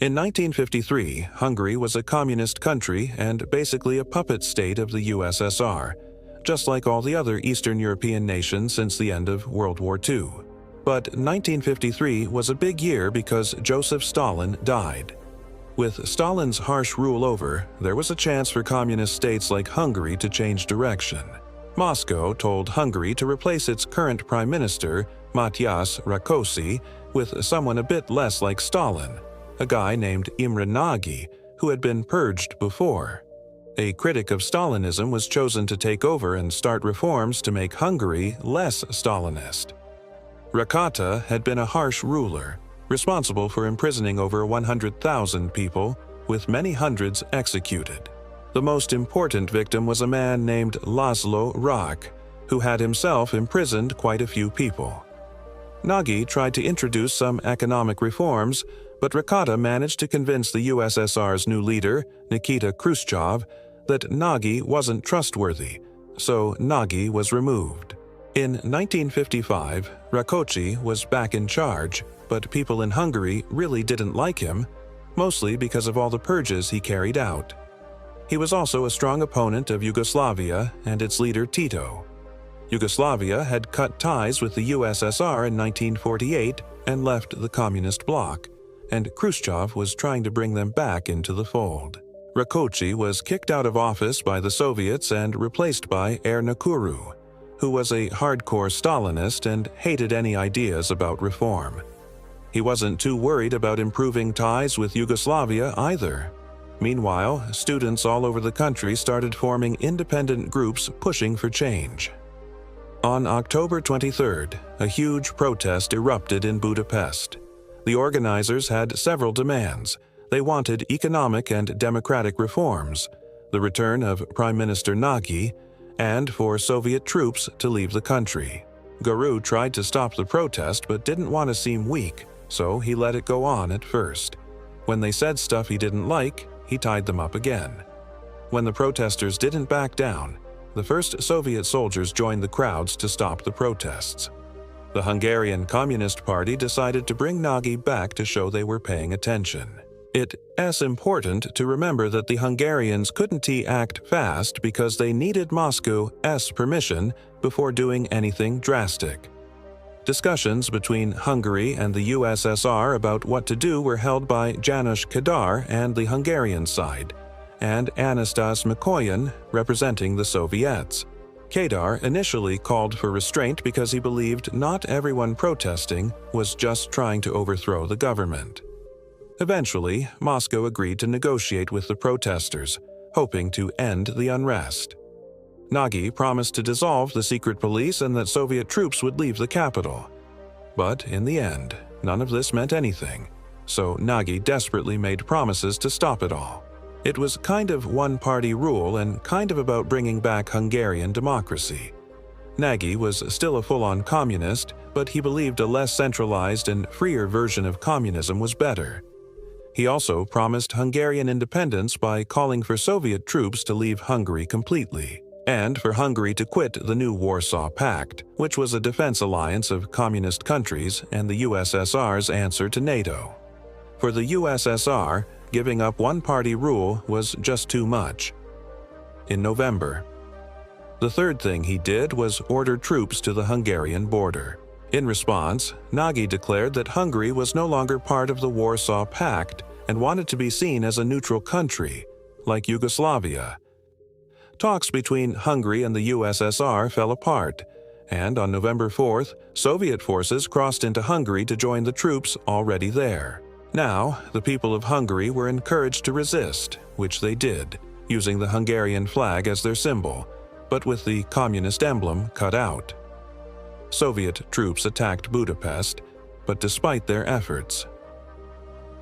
In 1953, Hungary was a communist country and basically a puppet state of the USSR, just like all the other Eastern European nations since the end of World War II. But 1953 was a big year because Joseph Stalin died. With Stalin's harsh rule over, there was a chance for communist states like Hungary to change direction. Moscow told Hungary to replace its current prime minister, Matyas Rákosi, with someone a bit less like Stalin, a guy named Imre Nagy, who had been purged before. A critic of Stalinism was chosen to take over and start reforms to make Hungary less Stalinist. Rákosi had been a harsh ruler, responsible for imprisoning over 100,000 people, with many hundreds executed. The most important victim was a man named Laszlo Rák, who had himself imprisoned quite a few people. Nagy tried to introduce some economic reforms, but Rákosi managed to convince the USSR's new leader, Nikita Khrushchev, that Nagy wasn't trustworthy, so Nagy was removed. In 1955, Rákosi was back in charge, but people in Hungary really didn't like him, mostly because of all the purges he carried out. He was also a strong opponent of Yugoslavia and its leader Tito. Yugoslavia had cut ties with the USSR in 1948 and left the communist bloc, and Khrushchev was trying to bring them back into the fold. Rákosi was kicked out of office by the Soviets and replaced by Ernekuru, who was a hardcore Stalinist and hated any ideas about reform. He wasn't too worried about improving ties with Yugoslavia either. Meanwhile, students all over the country started forming independent groups pushing for change. On October 23rd, a huge protest erupted in Budapest. The organizers had several demands. They wanted economic and democratic reforms, the return of Prime Minister Nagy, and for Soviet troops to leave the country. Guru tried to stop the protest but didn't want to seem weak, so he let it go on at first. When they said stuff he didn't like, he tied them up again. When the protesters didn't back down, the first Soviet soldiers joined the crowds to stop the protests. The Hungarian Communist Party decided to bring Nagy back to show they were paying attention. It's important to remember that the Hungarians couldn't act fast because they needed Moscow's permission before doing anything drastic. Discussions between Hungary and the USSR about what to do were held by János Kadar and the Hungarian side, and Anastas Mikoyan representing the Soviets. Kadar initially called for restraint because he believed not everyone protesting was just trying to overthrow the government. Eventually, Moscow agreed to negotiate with the protesters, hoping to end the unrest. Nagy promised to dissolve the secret police and that Soviet troops would leave the capital. But in the end, none of this meant anything, so Nagy desperately made promises to stop it all. It was kind of one-party rule and kind of about bringing back Hungarian democracy. Nagy was still a full-on communist, but he believed a less centralized and freer version of communism was better. He also promised Hungarian independence by calling for Soviet troops to leave Hungary completely, and for Hungary to quit the new Warsaw Pact, which was a defense alliance of communist countries and the USSR's answer to NATO. For the USSR, giving up one-party rule was just too much. In November, the third thing he did was order troops to the Hungarian border. In response, Nagy declared that Hungary was no longer part of the Warsaw Pact and wanted to be seen as a neutral country, like Yugoslavia. Talks between Hungary and the USSR fell apart, and on November 4th, Soviet forces crossed into Hungary to join the troops already there. Now, the people of Hungary were encouraged to resist, which they did, using the Hungarian flag as their symbol, but with the communist emblem cut out. Soviet troops attacked Budapest, but despite their efforts,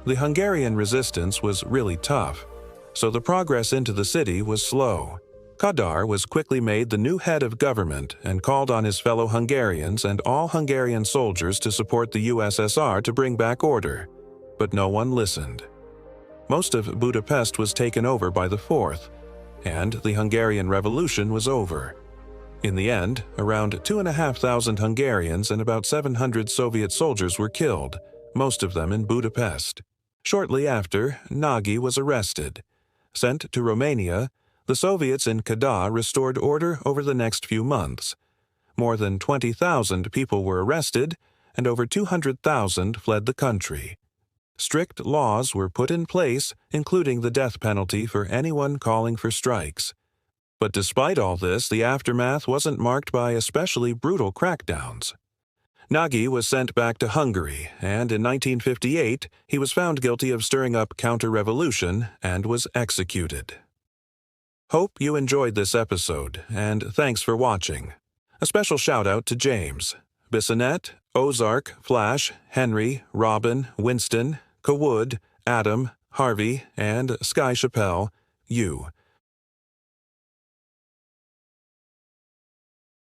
the Hungarian resistance was really tough, so the progress into the city was slow. Kadar was quickly made the new head of government and called on his fellow Hungarians and all Hungarian soldiers to support the USSR to bring back order, but no one listened. Most of Budapest was taken over by the 4th, and the Hungarian Revolution was over. In the end, around 2,500 Hungarians and about 700 Soviet soldiers were killed, most of them in Budapest. Shortly after, Nagy was arrested. Sent to Romania, the Soviets in Kada restored order over the next few months. More than 20,000 people were arrested, and over 200,000 fled the country. Strict laws were put in place, including the death penalty for anyone calling for strikes. But despite all this, the aftermath wasn't marked by especially brutal crackdowns. Nagy was sent back to Hungary, and in 1958 he was found guilty of stirring up counter-revolution and was executed. Hope you enjoyed this episode, and thanks for watching. A special shout-out to James, Bissonette, Ozark, Flash, Henry, Robin, Winston, Cawood, Adam, Harvey, and Sky Chappelle, you.